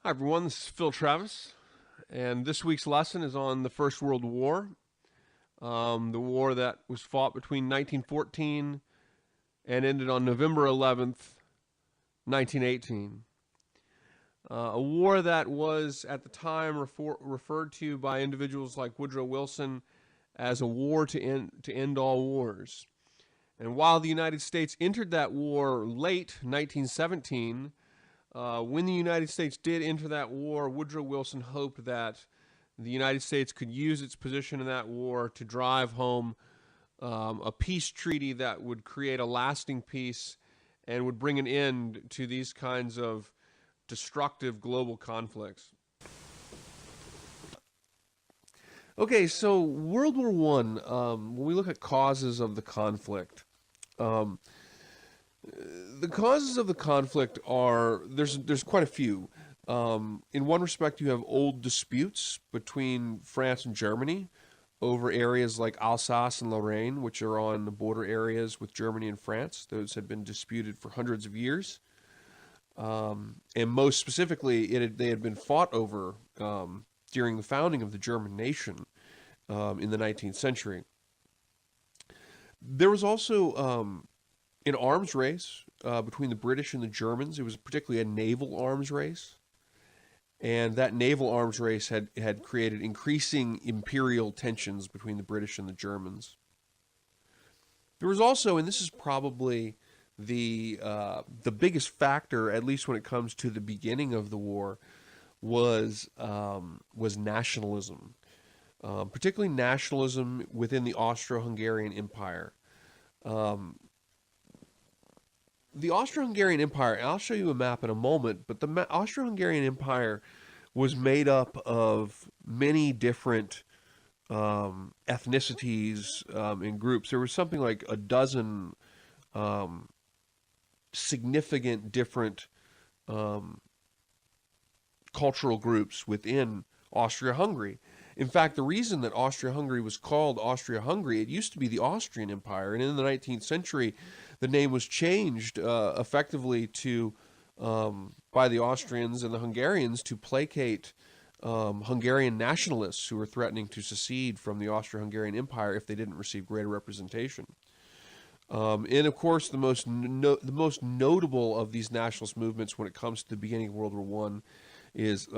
Hi, everyone. This is Phil Travis, and this week's lesson is on the First World War, the war that was fought between 1914 and ended on November 11th, 1918. A war that was, at the time, referred to by individuals like Woodrow Wilson as a war to end all wars. And while the United States entered that war late 1917, when the United States did enter that war, Woodrow Wilson hoped that the United States could use its position in that war to drive home a peace treaty that would create a lasting peace and would bring an end to these kinds of destructive global conflicts. Okay, so World War One. When we look at causes of the conflict, um, the causes of the conflict are there's quite a few. In one respect, you have old disputes between France and Germany over areas like Alsace and Lorraine, which are on the border areas with Germany and France. Those had been disputed for hundreds of years, and most specifically, they had been fought over during the founding of the German nation in the 19th century. There was also an arms race between the British and the Germans. It was particularly a naval arms race. And that naval arms race had created increasing imperial tensions between the British and the Germans. There was also, and this is probably the biggest factor, at least when it comes to the beginning of the war, was nationalism, particularly nationalism within the Austro-Hungarian Empire. Um, the Austro-Hungarian Empire, and I'll show you a map in a moment, but the Austro-Hungarian Empire was made up of many different ethnicities and groups. There was something like a dozen um, significant different um, cultural groups within Austria-Hungary. In fact, the reason that Austria-Hungary was called Austria-Hungary, it used to be the Austrian Empire, and in the 19th century, the name was changed effectively to by the Austrians and the Hungarians to placate Hungarian nationalists who were threatening to secede from the Austro-Hungarian Empire if they didn't receive greater representation. And of course, the most notable of these nationalist movements when it comes to the beginning of World War One is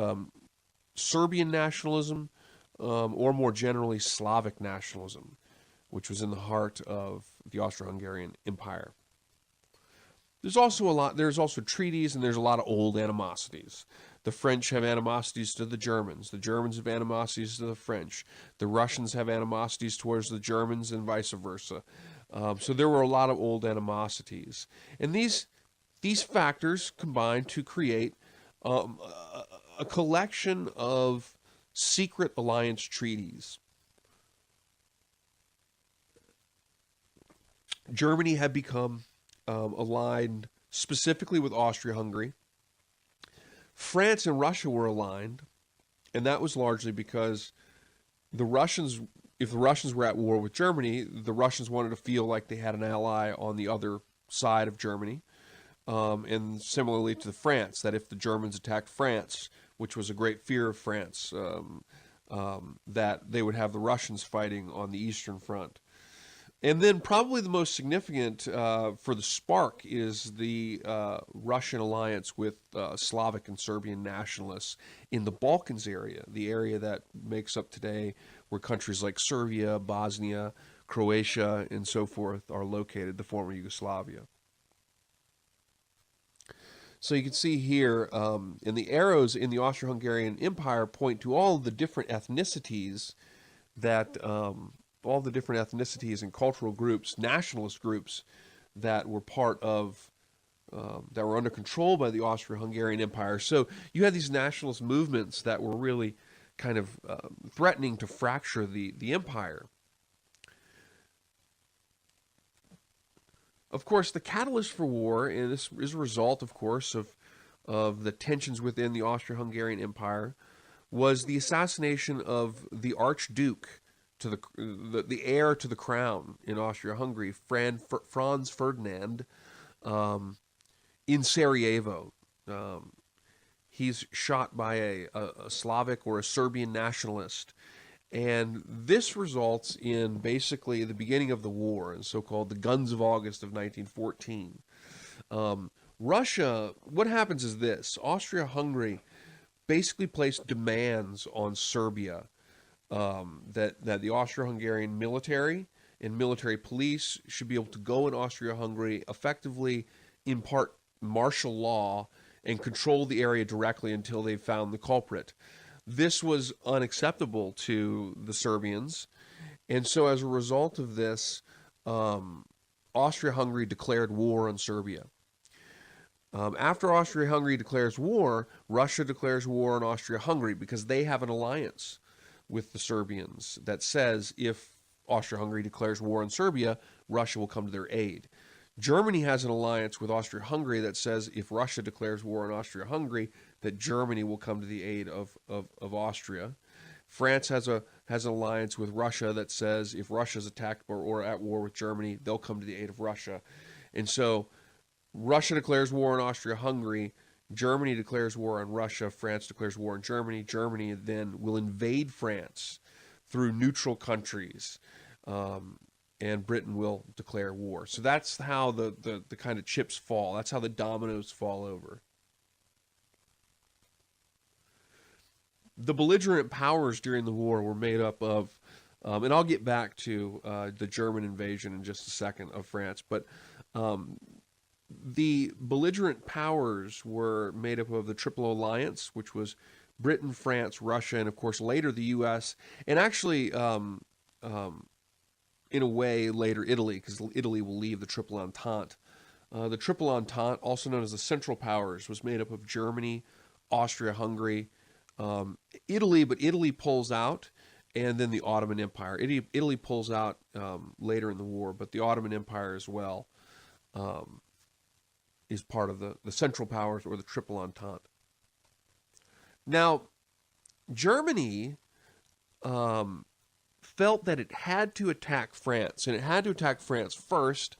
Serbian nationalism, or more generally Slavic nationalism, which was in the heart of the Austro-Hungarian Empire. There's also treaties, and there's a lot of old animosities. The French have animosities to the Germans. The Germans have animosities to the French. The Russians have animosities towards the Germans and vice versa. So there were a lot of old animosities. And these factors combined to create a collection of secret alliance treaties. Germany had become aligned specifically with Austria-Hungary. France and Russia were aligned, and that was largely because the Russians, if the Russians were at war with Germany, the Russians wanted to feel like they had an ally on the other side of Germany. And similarly to France, that if the Germans attacked France, which was a great fear of France, that they would have the Russians fighting on the Eastern Front. And then probably the most significant for the spark is the Russian alliance with Slavic and Serbian nationalists in the Balkans area, the area that makes up today where countries like Serbia, Bosnia, Croatia, and so forth are located, the former Yugoslavia. So you can see here, and the arrows in the Austro-Hungarian Empire point to all the different ethnicities that all the different ethnicities and cultural groups, nationalist groups that were part of that were under control by the Austro-Hungarian Empire. So you had these nationalist movements that were really kind of threatening to fracture the empire. Of course, the catalyst for war, and this is a result, of course, of the tensions within the Austro-Hungarian Empire, was the assassination of the Archduke, to the heir to the crown in Austria-Hungary, Franz Ferdinand, in Sarajevo. Um, He's shot by a Slavic or a Serbian nationalist. And this results in basically the beginning of the war, and so-called the Guns of August of 1914. Russia, what happens is this: Austria-Hungary basically placed demands on Serbia, that the Austro-Hungarian military and military police should be able to go in Austria-Hungary, effectively impart martial law and control the area directly until they found the culprit. This was unacceptable to the Serbians, and so as a result of this, Austria-Hungary declared war on Serbia. After Austria-Hungary declares war, Russia declares war on Austria-Hungary because they have an alliance with the Serbians that says if Austria-Hungary declares war on Serbia, Russia will come to their aid. Germany has an alliance with Austria-Hungary that says if Russia declares war on Austria-Hungary, that Germany will come to the aid of Austria. France has an alliance with Russia that says if Russia is attacked or at war with Germany, they'll come to the aid of Russia. And so Russia declares war on Austria-Hungary, Germany declares war on Russia, France declares war on Germany. Germany then will invade France through neutral countries, and Britain will declare war. So that's how the kind of chips fall. That's how the dominoes fall over. The belligerent powers during the war were made up of, and I'll get back to the German invasion in just a second of France, but the belligerent powers were made up of the Triple Alliance, which was Britain, France, Russia, and of course later the U.S., and actually, in a way, later Italy, because Italy will leave the Triple Entente. The Triple Entente, also known as the Central Powers, was made up of Germany, Austria-Hungary, Italy, but Italy pulls out, and then the Ottoman Empire. Italy pulls out later in the war, but the Ottoman Empire as well is part of the Central Powers or the Triple Entente. Now, Germany felt that it had to attack France, and it had to attack France first,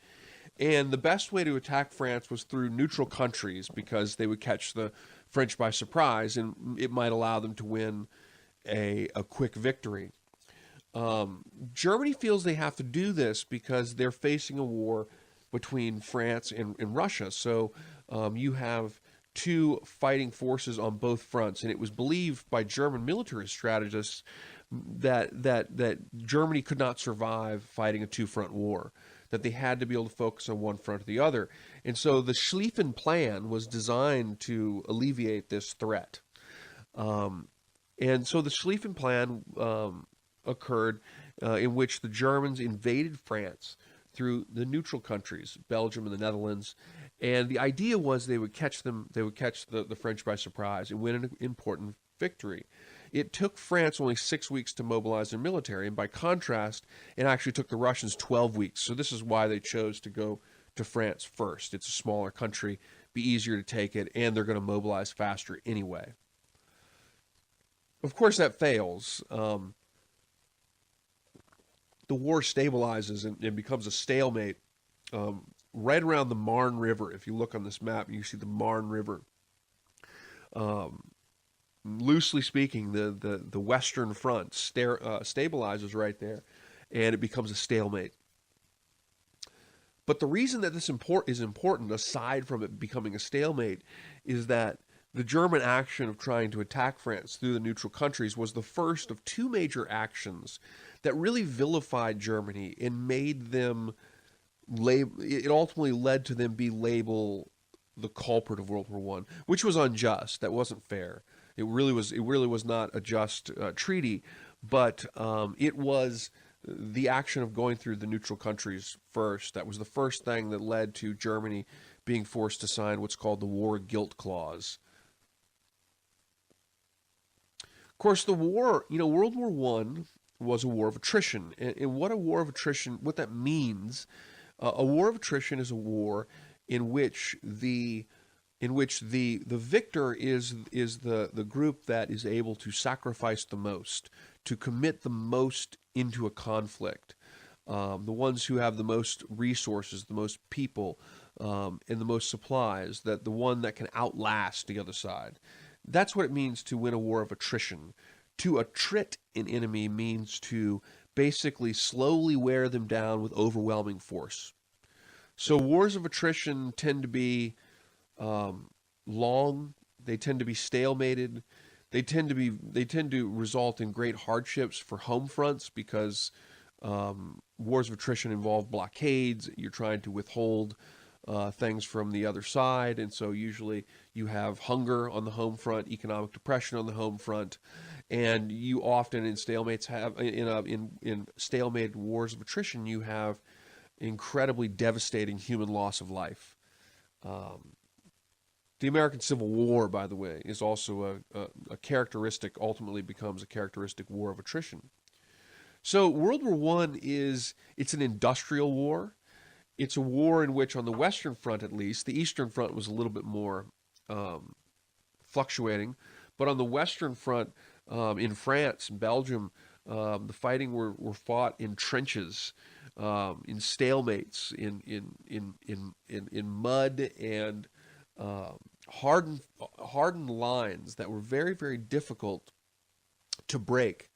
and the best way to attack France was through neutral countries because they would catch the French by surprise, and it might allow them to win a quick victory. Germany feels they have to do this because they're facing a war between France and Russia. So you have two fighting forces on both fronts, and it was believed by German military strategists that Germany could not survive fighting a two-front war, that they had to be able to focus on one front or the other. And so the Schlieffen Plan was designed to alleviate this threat. And so the Schlieffen Plan occurred in which the Germans invaded France through the neutral countries, Belgium and the Netherlands. And the idea was they would catch the French by surprise and win an important victory. It took France only 6 weeks to mobilize their military, and by contrast, it actually took the Russians 12 weeks. So this is why they chose to go to France first. It's a smaller country, be easier to take it, and they're going to mobilize faster anyway. Of course, that fails. The war stabilizes and becomes a stalemate right around the Marne River. If you look on this map, you see the Marne River. Loosely speaking, the Western Front stabilizes right there, and it becomes a stalemate. But the reason that this is important, aside from it becoming a stalemate, is that the German action of trying to attack France through the neutral countries was the first of two major actions that really vilified Germany and made them it ultimately led to them be labeled the culprit of World War I, which was unjust. That wasn't fair. It really was not a just treaty, but it was the action of going through the neutral countries first. That was the first thing that led to Germany being forced to sign what's called the War Guilt Clause. Of course, the war, World War I was a war of attrition. And what a war of attrition, what that means, a war of attrition is a war in which the victor is the group that is able to sacrifice the most, to commit the most into a conflict. The ones who have the most resources, the most people, and the most supplies, the one that can outlast the other side. That's what it means to win a war of attrition. To attrit an enemy means to basically slowly wear them down with overwhelming force. So wars of attrition tend to be long. They tend to be stalemated. They tend to result in great hardships for home fronts because wars of attrition involve blockades. You're trying to withhold things from the other side, and so usually you have hunger on the home front, economic depression on the home front, and you often in stalemates have in stalemated wars of attrition you have incredibly devastating human loss of life. Um, the American Civil War, by the way, is also a characteristic, ultimately becomes a characteristic war of attrition. So World War One it's an industrial war. It's a war in which, on the Western Front at least, the Eastern Front was a little bit more um, fluctuating, but on the Western Front, in France and Belgium, the fighting were fought in trenches, in stalemates, in mud and um hardened lines that were very, very difficult to break.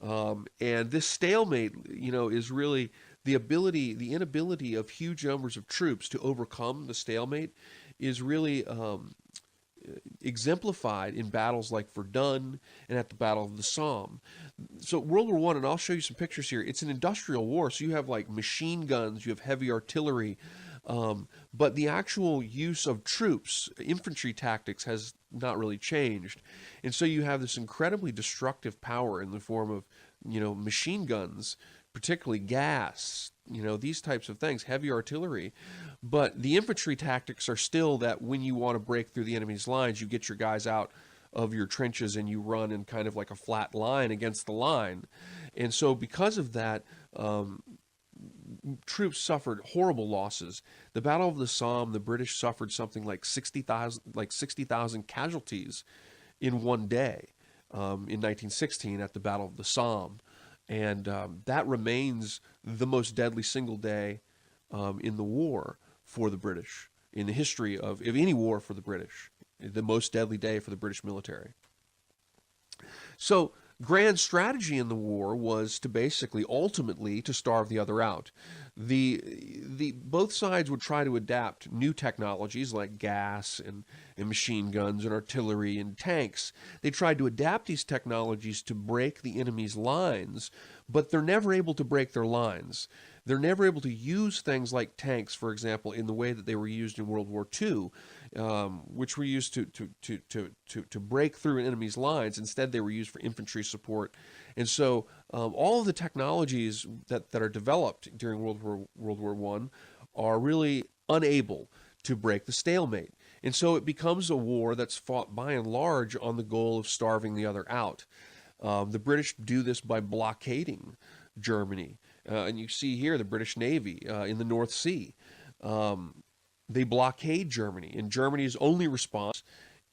And this stalemate, is really the inability of huge numbers of troops to overcome the stalemate is really exemplified in battles like Verdun and at the Battle of the Somme. So World War One, and I'll show you some pictures here. It's an industrial war, so you have like machine guns, you have heavy artillery, but the actual use of troops, infantry tactics, has not really changed, and so you have this incredibly destructive power in the form of machine guns, particularly gas, these types of things, heavy artillery. But the infantry tactics are still that when you want to break through the enemy's lines, you get your guys out of your trenches and you run in kind of like a flat line against the line. And so because of that, troops suffered horrible losses. The Battle of the Somme, the British suffered something like 60,000 casualties in one day, in 1916 at the Battle of the Somme. And that remains the most deadly single day in the war for the British, in the history of any war for the British, the most deadly day for the British military. So grand strategy in the war was to basically, ultimately, to starve the other out. The both sides would try to adapt new technologies like gas and machine guns and artillery and tanks. They tried to adapt these technologies to break the enemy's lines, but they're never able to break their lines. They're never able to use things like tanks, for example, in the way that they were used in World War II, which were used to break through an enemy's lines. Instead, they were used for infantry support. And so all of the technologies that are developed during World War One are really unable to break the stalemate. And so it becomes a war that's fought by and large on the goal of starving the other out. The British do this by blockading Germany. And you see here the British Navy in the North Sea. They blockade Germany, and Germany's only response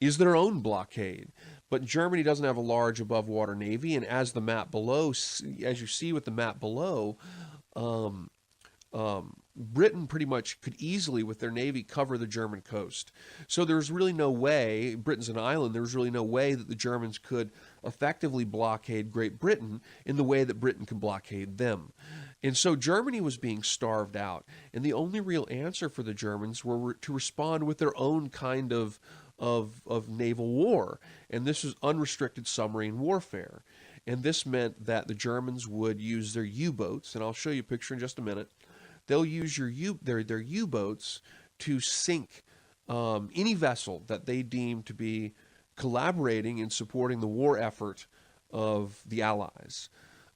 is their own blockade. But Germany doesn't have a large above-water navy, and as the map below, as you see with the map below, um, Britain pretty much could easily, with their navy, cover the German coast. So there's really no way, Britain's an island, there's really no way that the Germans could effectively blockade Great Britain in the way that Britain can blockade them. And so Germany was being starved out, and the only real answer for the Germans were to respond with their own kind of naval war, and this was unrestricted submarine warfare. And this meant that the Germans would use their U-boats, and I'll show you a picture in just a minute. They'll use their U-boats to sink any vessel that they deem to be collaborating in supporting the war effort of the Allies.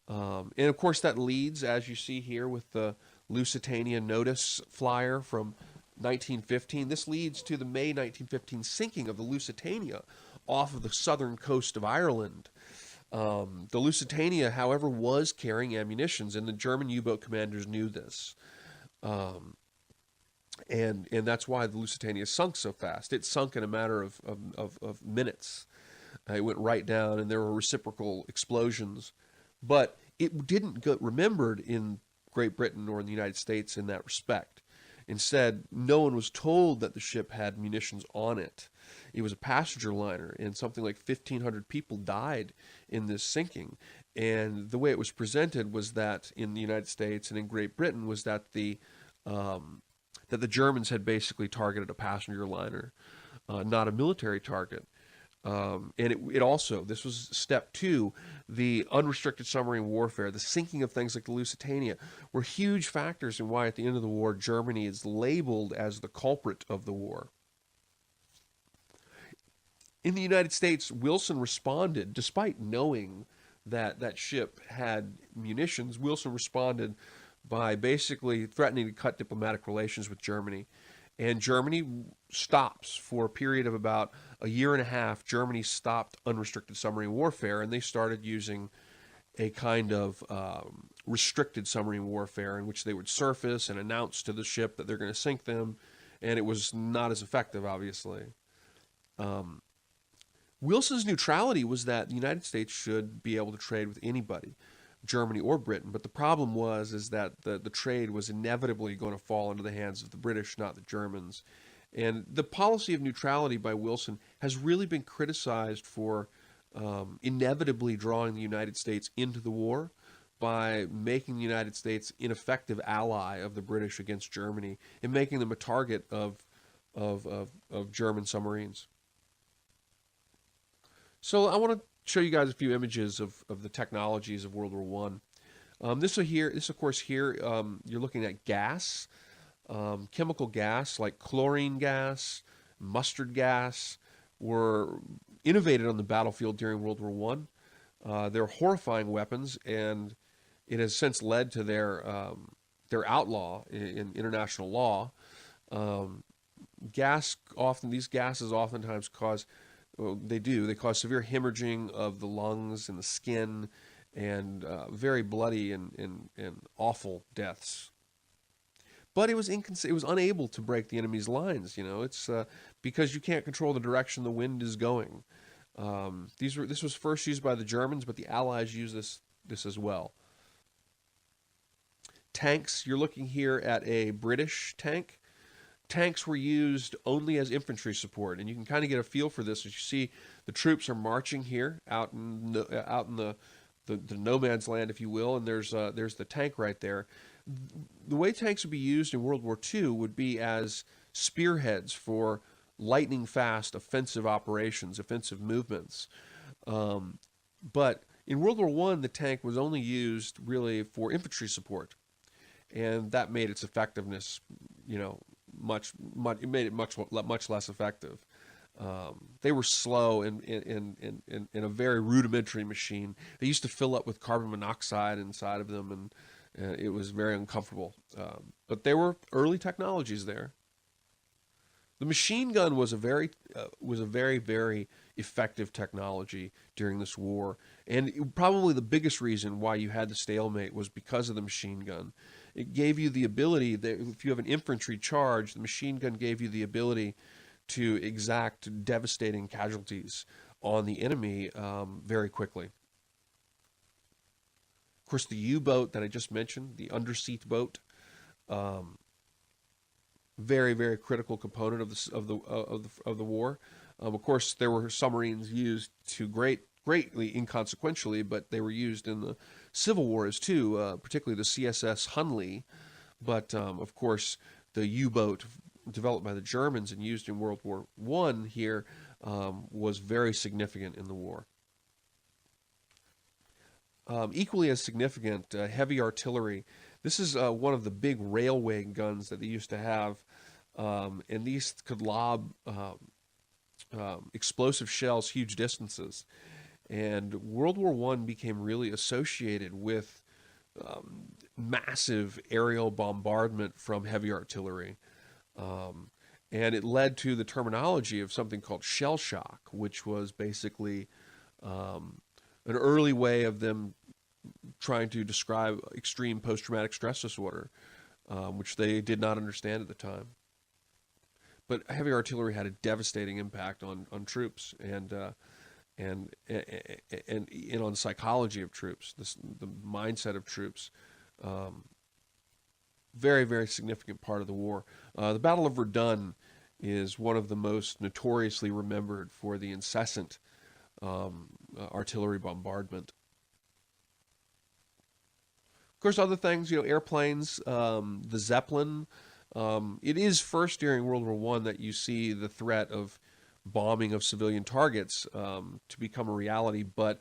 And of course that leads, as you see here with the Lusitania Notice flyer from 1915, this leads to the May 1915 sinking of the Lusitania off of the southern coast of Ireland. The Lusitania, however, was carrying ammunitions, and the German U-boat commanders knew this. And that's why the Lusitania sunk so fast. It sunk in a matter of minutes. It went right down, and there were reciprocal explosions. But it didn't get remembered in Great Britain or in the United States in that respect. Instead, no one was told that the ship had munitions on it. It was a passenger liner, and something like 1,500 people died in this sinking. And the way it was presented was that in the United States and in Great Britain was that the Germans had basically targeted a passenger liner, not a military target. And it also, this was step two, the unrestricted submarine warfare, the sinking of things like the Lusitania, were huge factors in why at the end of the war, Germany is labeled as the culprit of the war. In the United States, Wilson responded, despite knowing that that ship had munitions, Wilson responded by basically threatening to cut diplomatic relations with Germany. And Germany stops for a period of about a year and a half. Germany stopped unrestricted submarine warfare, and they started using a kind of restricted submarine warfare in which they would surface and announce to the ship that they're going to sink them, and it was not as effective, obviously. Wilson's neutrality was that the United States should be able to trade with anybody, Germany or Britain. But the problem is that the trade was inevitably going to fall into the hands of the British, not the Germans. And the policy of neutrality by Wilson has really been criticized for inevitably drawing the United States into the war by making the United States ineffective ally of the British against Germany and making them a target of German submarines. So I want to show you guys a few images of the technologies of World War One. This of course here, you're looking at gas, chemical gas like chlorine gas, mustard gas, were innovated on the battlefield during World War One. They're horrifying weapons, and it has since led to their outlaw in international law. These gases oftentimes cause, well, they cause severe hemorrhaging of the lungs and the skin, and very bloody and awful deaths. But it was unable to break the enemy's lines. It's because you can't control the direction the wind is going. This was first used by the Germans, but the Allies used this as well. Tanks. You're looking here at a British tank. Tanks were used only as infantry support, and you can kind of get a feel for this as you see the troops are marching here out in the no man's land, if you will, and there's the tank right there. The way tanks would be used in World War II would be as spearheads for lightning fast offensive operations, offensive movements. But in World War I, the tank was only used really for infantry support, and that made its effectiveness, it made it much less effective. They were slow in a very rudimentary machine. They used to fill up with carbon monoxide inside of them, and it was very uncomfortable. But there were early technologies there. The machine gun was a very, very effective technology during this war, and probably the biggest reason why you had the stalemate was because of the machine gun. It gave you the ability that if you have an infantry charge, the machine gun gave you the ability to exact devastating casualties on the enemy very quickly. Of course, the U-boat that I just mentioned, the underseat boat, very, very critical component of the war. Of course, there were submarines used to greatly inconsequentially, but they were used in the Civil Wars too, particularly the CSS Hunley. But of course, the U-boat developed by the Germans and used in World War I here was very significant in the war. Equally as significant, heavy artillery. This is one of the big railway guns that they used to have, and these could lob explosive shells huge distances. And World War I became really associated with massive aerial bombardment from heavy artillery. And it led to the terminology of something called shell shock, which was basically an early way of them trying to describe extreme post-traumatic stress disorder, which they did not understand at the time. But heavy artillery had a devastating impact on troops and on psychology of troops, the mindset of troops. Very, very significant part of the war. The Battle of Verdun is one of the most notoriously remembered for the incessant artillery bombardment. Of course, other things, airplanes, the Zeppelin. It is first during World War One that you see the threat of bombing of civilian targets to become a reality. But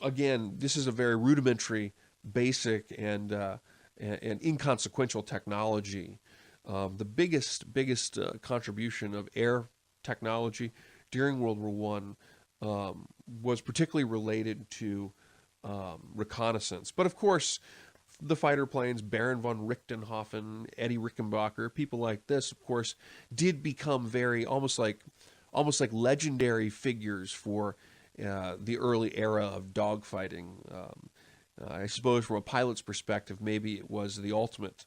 again, this is a very rudimentary, basic, and inconsequential technology. The biggest contribution of air technology during World War One was particularly related to reconnaissance. But of course, the fighter planes, Baron von Richthofen, Eddie Rickenbacker, people like this, of course, did become very almost like legendary figures for the early era of dogfighting. I suppose from a pilot's perspective, maybe it was the ultimate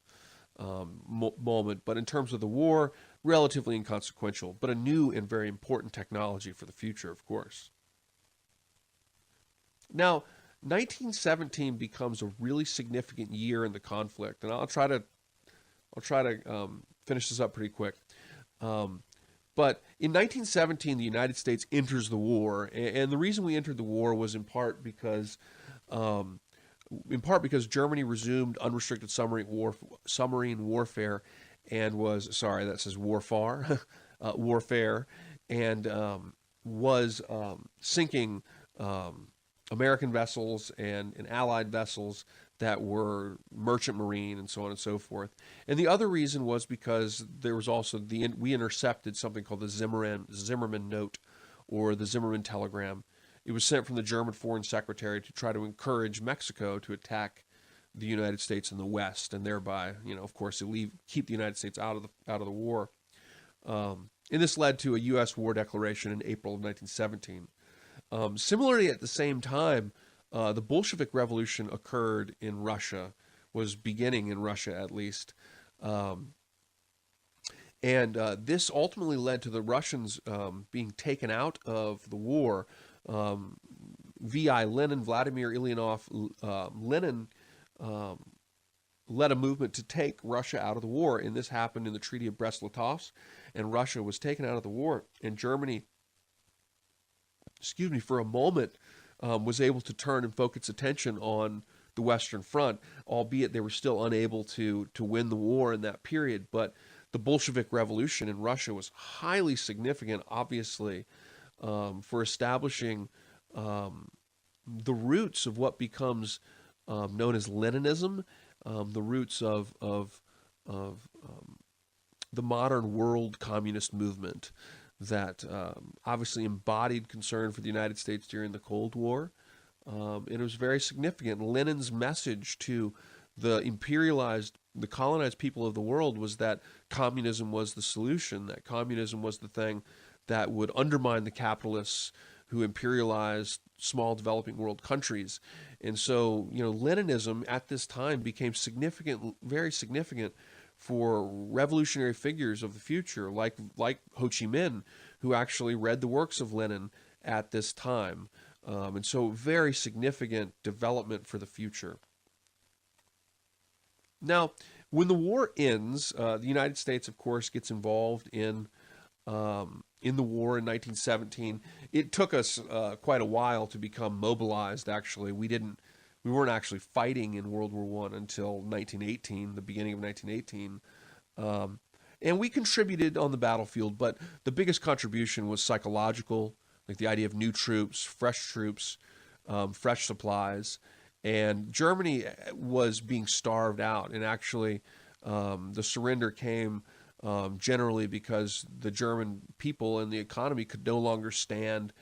moment, but in terms of the war, relatively inconsequential, but a new and very important technology for the future, of course. Now, 1917 becomes a really significant year in the conflict, and I'll try to finish this up pretty quick. But in 1917, the United States enters the war, and the reason we entered the war was in part because Germany resumed unrestricted submarine warfare, and was sorry that says warfare, warfare, and was sinking American vessels and Allied vessels that were merchant marine and so on and so forth. And the other reason was because there was also we intercepted something called the Zimmermann Note, or the Zimmermann Telegram. It was sent from the German Foreign Secretary to try to encourage Mexico to attack the United States in the West, and thereby, of course, keep the United States out of the war. And this led to a U.S. war declaration in April of 1917. Similarly, at the same time, the Bolshevik Revolution occurred in Russia, was beginning in Russia at least. And this ultimately led to the Russians being taken out of the war. V.I. Lenin, Vladimir Ilyinov Lenin, led a movement to take Russia out of the war, and this happened in the Treaty of Brest-Litovsk, and Russia was taken out of the war, and Germany, for a moment, was able to turn and focus attention on the Western Front, albeit they were still unable to win the war in that period. But the Bolshevik Revolution in Russia was highly significant, obviously, for establishing the roots of what becomes known as Leninism, the roots of the modern world communist movement that obviously embodied concern for the United States during the Cold War. It was very significant. Lenin's message to the colonized people of the world was that communism was the solution, that communism was the thing that would undermine the capitalists who imperialized small developing world countries. And so, Leninism at this time became significant, very significant for revolutionary figures of the future, like Ho Chi Minh, who actually read the works of Lenin at this time. And so very significant development for the future. Now, when the war ends, the United States, of course, gets involved in the war in 1917. It took us quite a while to become mobilized, actually. We weren't actually fighting in World War I until 1918, the beginning of 1918. And we contributed on the battlefield, but the biggest contribution was psychological, like the idea of new troops, fresh supplies. And Germany was being starved out, and actually the surrender came generally because the German people and the economy could no longer stand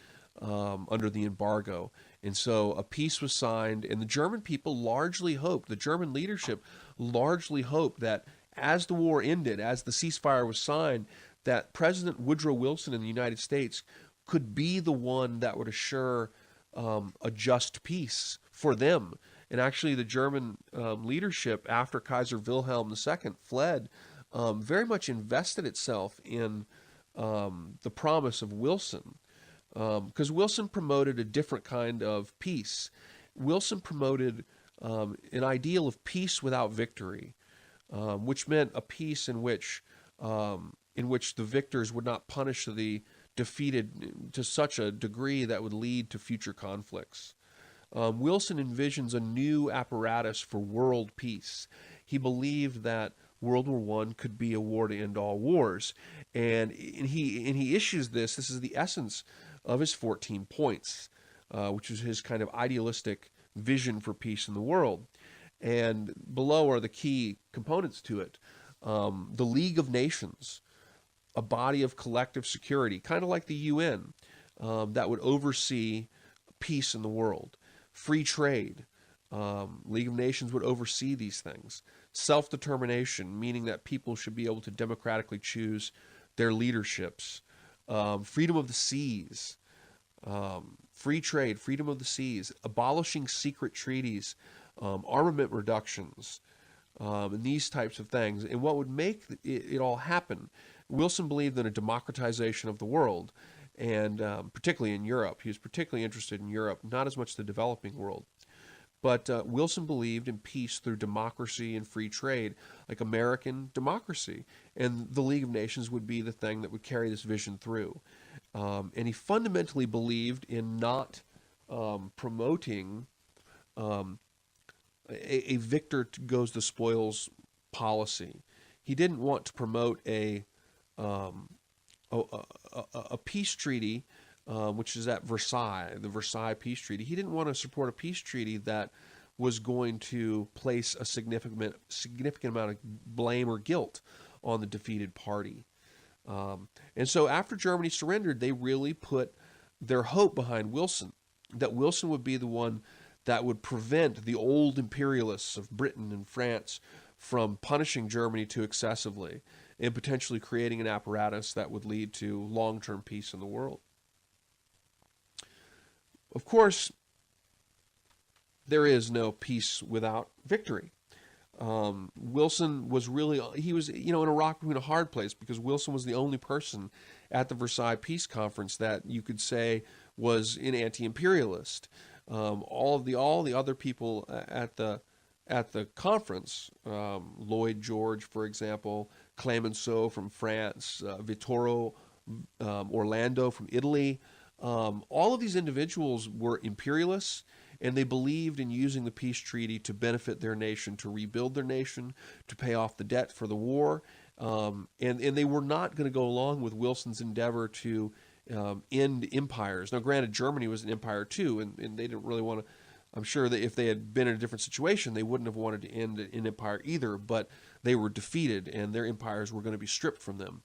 under the embargo. And so a peace was signed, and the German people the German leadership largely hoped that as the war ended, as the ceasefire was signed, that President Woodrow Wilson in the United States could be the one that would assure a just peace for them. And actually the German leadership, after Kaiser Wilhelm II fled, very much invested itself in the promise of Wilson, because Wilson promoted a different kind of peace. Wilson promoted an ideal of peace without victory, which meant a peace in which in which the victors would not punish the defeated to such a degree that would lead to future conflicts. Wilson envisions a new apparatus for world peace. He believed that World War I could be a war to end all wars, and he issues this. This is the essence of his 14 points, which is his kind of idealistic vision for peace in the world. And below are the key components to it. The League of Nations, a body of collective security, kind of like the UN, that would oversee peace in the world. Free trade, League of Nations would oversee these things. Self-determination, meaning that people should be able to democratically choose their leaderships. Freedom of the seas, free trade, freedom of the seas, abolishing secret treaties, armament reductions, and these types of things. And what would make it all happen? Wilson believed in a democratization of the world, and particularly in Europe. He was particularly interested in Europe, not as much the developing world. But Wilson believed in peace through democracy and free trade, like American democracy. And the League of Nations would be the thing that would carry this vision through. And he fundamentally believed in not promoting a victor goes the spoils policy. He didn't want to promote a peace treaty, which is at Versailles, the Versailles Peace Treaty. He didn't want to support a peace treaty that was going to place a significant amount of blame or guilt on the defeated party. And so after Germany surrendered, they really put their hope behind Wilson, that Wilson would be the one that would prevent the old imperialists of Britain and France from punishing Germany too excessively and potentially creating an apparatus that would lead to long-term peace in the world. Of course, there is no peace without victory. Wilson was really, he was, in a rock between a hard place, because Wilson was the only person at the Versailles Peace Conference that you could say was an anti-imperialist. All the other people at the conference, Lloyd George, for example, Clemenceau from France, Vittorio Orlando from Italy, all of these individuals were imperialists, and they believed in using the peace treaty to benefit their nation, to rebuild their nation, to pay off the debt for the war, and they were not going to go along with Wilson's endeavor to end empires. Now, granted, Germany was an empire too, and they didn't really want to. I'm sure that if they had been in a different situation, they wouldn't have wanted to end an empire either, but they were defeated, and their empires were going to be stripped from them.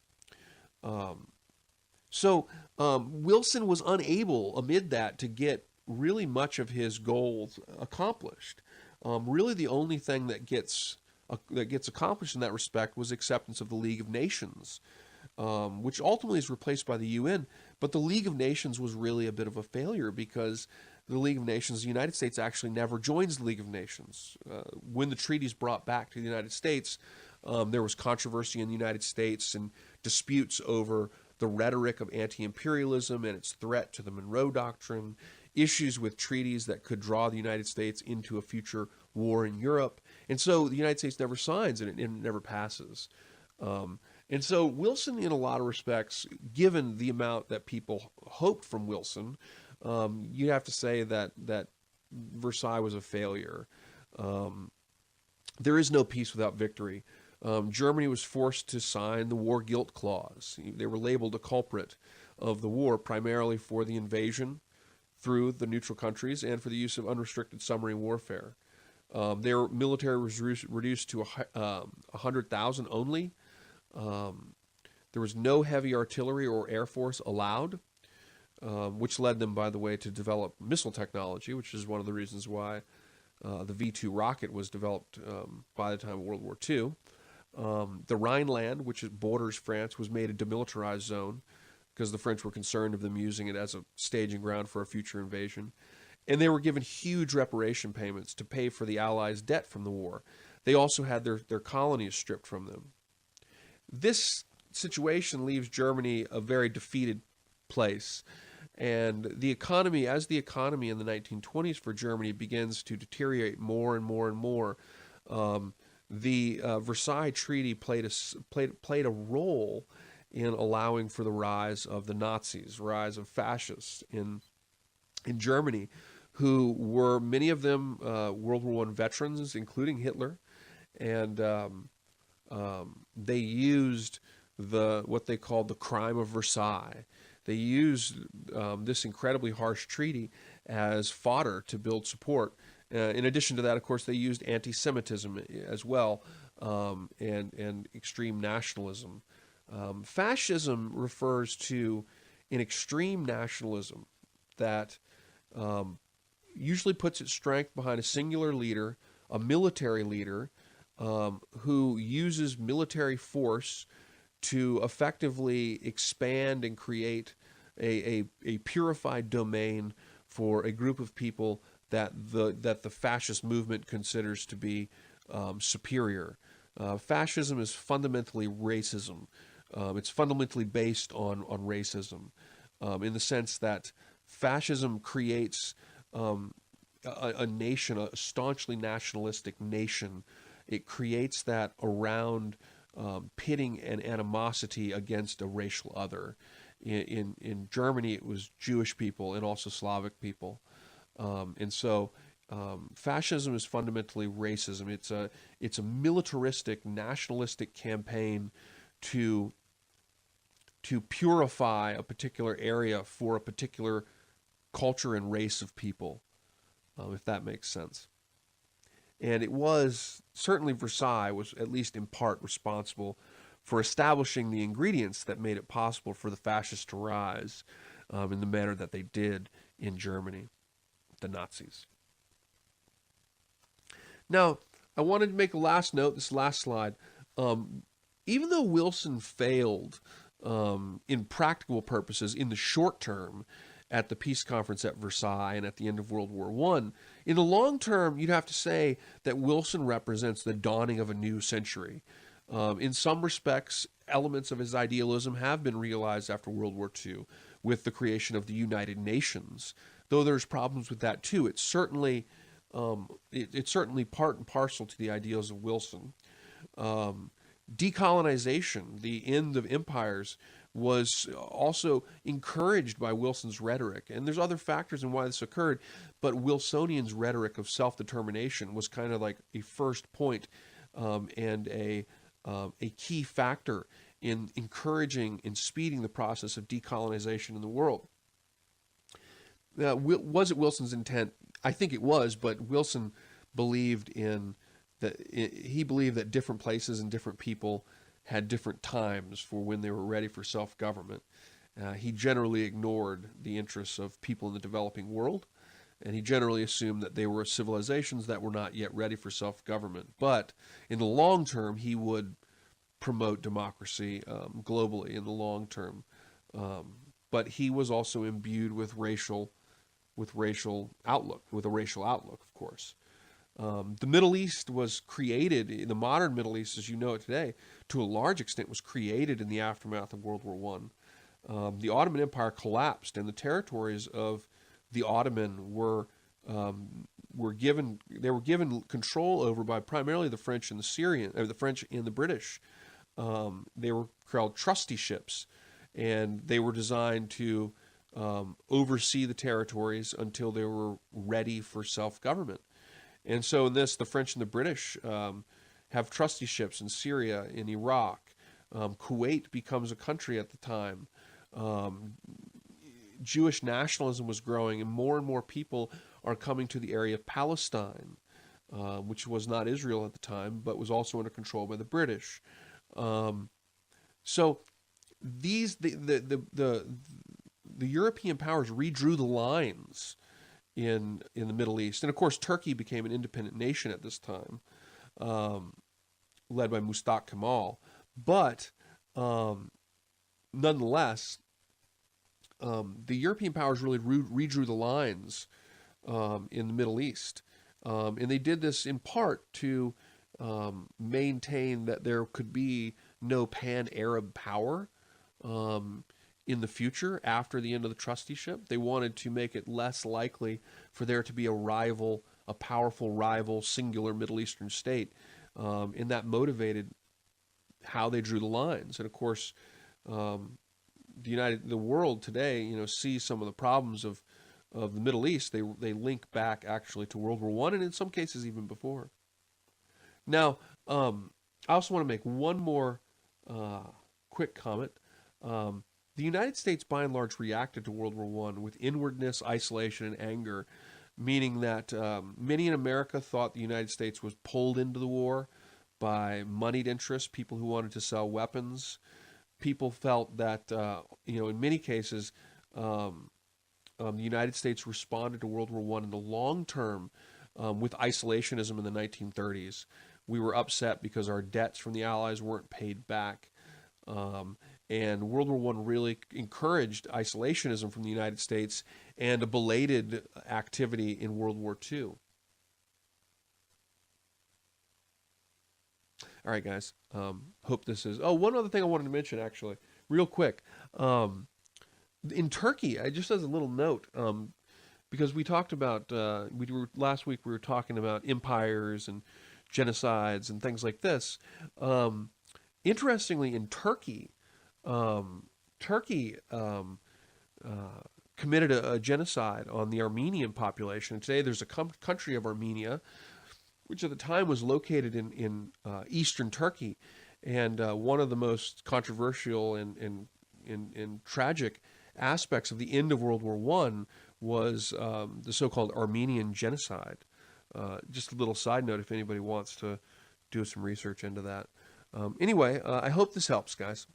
So Wilson was unable, amid that, to get really much of his goals accomplished. Really, the only thing that gets accomplished in that respect was acceptance of the League of Nations, which ultimately is replaced by the UN. But the League of Nations was really a bit of a failure, because the League of Nations, the United States actually never joins the League of Nations. When the treaty's brought back to the United States, there was controversy in the United States and disputes over the rhetoric of anti-imperialism and its threat to the Monroe Doctrine, issues with treaties that could draw the United States into a future war in Europe. And so the United States never signs, and it never passes. And so Wilson, in a lot of respects, given the amount that people hoped from Wilson, you'd have to say that Versailles was a failure. There is no peace without victory. Germany was forced to sign the War Guilt Clause. They were labeled a culprit of the war, primarily for the invasion through the neutral countries and for the use of unrestricted submarine warfare. Their military was reduced to 100,000 only. There was no heavy artillery or air force allowed, which led them, by the way, to develop missile technology, which is one of the reasons why the V-2 rocket was developed by the time of World War II. The Rhineland, which borders France, was made a demilitarized zone because the French were concerned of them using it as a staging ground for a future invasion. And they were given huge reparation payments to pay for the Allies' debt from the war. They also had their colonies stripped from them. This situation leaves Germany a very defeated place. And the economy, as the economy in the 1920s for Germany begins to deteriorate more and more and more, the Versailles Treaty played a role in allowing for the rise of the Nazis, rise of fascists in Germany, who were many of them World War I veterans, including Hitler, and they used what they called the Crime of Versailles. They used this incredibly harsh treaty as fodder to build support. In addition to that, of course, they used anti-Semitism as well, and extreme nationalism. Fascism refers to an extreme nationalism that usually puts its strength behind a singular leader, a military leader, who uses military force to effectively expand and create a purified domain for a group of people that the fascist movement considers to be superior. Fascism is fundamentally racism. It's fundamentally based on racism, in the sense that fascism creates a nation, a staunchly nationalistic nation. It creates that around pitting an animosity against a racial other. In Germany, it was Jewish people and also Slavic people. And so fascism is fundamentally racism. It's a militaristic, nationalistic campaign to purify a particular area for a particular culture and race of people, if that makes sense. And it was, certainly Versailles was at least in part responsible for establishing the ingredients that made it possible for the fascists to rise in the manner that they did in Germany, the Nazis. Now, I wanted to make a last note, this last slide. Even though Wilson failed in practical purposes in the short term at the peace conference at Versailles and at the end of World War I, in the long term, you'd have to say that Wilson represents the dawning of a new century. In some respects, elements of his idealism have been realized after World War II with the creation of the United Nations. Though there's problems with that too, it's certainly part and parcel to the ideals of Wilson. Decolonization, the end of empires, was also encouraged by Wilson's rhetoric. And there's other factors in why this occurred, but Wilsonian's rhetoric of self-determination was kind of like a first point, and a key factor in encouraging and speeding the process of decolonization in the world. Was it Wilson's intent? I think it was, but Wilson believed he believed that different places and different people had different times for when they were ready for self-government. He generally ignored the interests of people in the developing world, and he generally assumed that they were civilizations that were not yet ready for self-government. But in the long term, he would promote democracy globally in the long term. But he was also imbued with a racial outlook, of course. The Middle East was created, in the modern Middle East as you know it today, to a large extent was created in the aftermath of World War I. The Ottoman Empire collapsed, and the territories of the Ottoman were given control over by primarily the French and the French and the British. They were called trustyships, and they were designed to oversee the territories until they were ready for self-government. And so in this, the French and the British have trustyships in Syria, in Iraq. Kuwait becomes a country at the time. Jewish nationalism was growing, and more people are coming to the area of Palestine, which was not Israel at the time, but was also under control by the British. So the European powers redrew the lines in the Middle East. And of course, Turkey became an independent nation at this time, led by Mustafa Kemal. But nonetheless, the European powers really redrew the lines in the Middle East. And they did this in part to maintain that there could be no pan-Arab power in the future after the end of the trusteeship. They wanted to make it less likely for there to be a powerful rival, singular Middle Eastern state. And that motivated how they drew the lines. And of course, um, the world today, sees some of the problems of the Middle East, they link back actually to World War One, and in some cases even before. Now, I also want to make one more uh, quick comment. The United States, by and large, reacted to World War One with inwardness, isolation, and anger, meaning that many in America thought the United States was pulled into the war by moneyed interests, people who wanted to sell weapons. People felt that, in many cases, um, the United States responded to World War One in the long term with isolationism in the 1930s. We were upset because our debts from the Allies weren't paid back. Um, and World War One really encouraged isolationism from the United States and a belated activity in World War Two. All right, guys. Hope this is. Oh, one other thing I wanted to mention, actually, real quick. Um, in Turkey, I just as a little note, because we talked about we were last week. We were talking about empires and genocides and things like this. Um, Interestingly, in Turkey, Turkey committed a genocide on the Armenian population. And today, there's a country of Armenia, which at the time was located in eastern Turkey, and one of the most controversial and tragic aspects of the end of World War One was the so-called Armenian genocide. Just a little side note if anybody wants to do some research into that. Anyway, I hope this helps, guys.